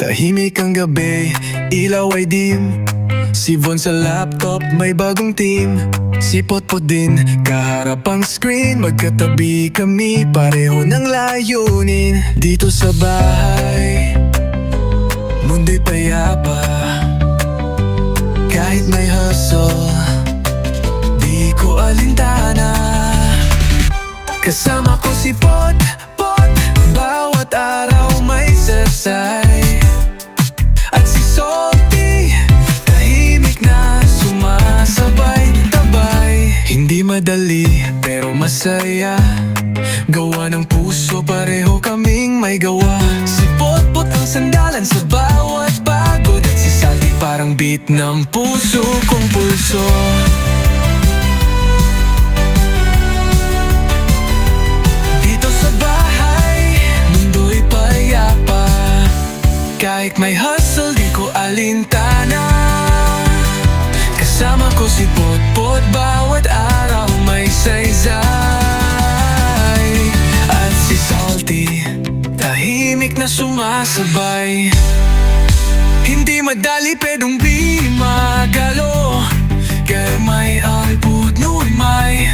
Tahimik ang gabi, ilaw ay dim. Si Von sa laptop, may bagong team. Si Potpot din, kaharap ang screen. Magkatabi kami, pareho ng layunin. Dito sa bahay, mundo'y payapa. Kahit may hustle, di ko alintana. Kasama ko si Potpot, bawat araw may sasay. At si Salty, tahimik na sumasabay-tabay. Hindi madali, pero masaya. Gawa ng puso, pareho kaming may gawa. Si Potpot ang sandalan sa bawat pagod. At si Salty parang beat ng puso kong pulso. Dito sa bahay, mundo'y payapa. Kahit may hustle, di ko alintana. Kasama ko si Potpot, bawat araw may saysay. At si Salty, tahimik na sumasabay. Hindi madali pedong di magalo. Kaya may albud nun may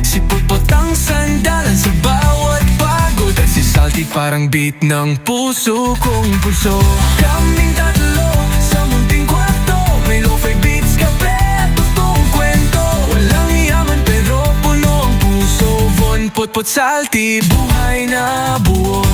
si Potpot ang sandalan sa bawat pagod. At si Salty parang beat ng puso kong pulso. Kaming tatlo sa munting kwarto, may lo-fi beats, kape at totoong kwento. Walang yaman pero puno ang puso. Von, Potpot, Salty, buhay na buo.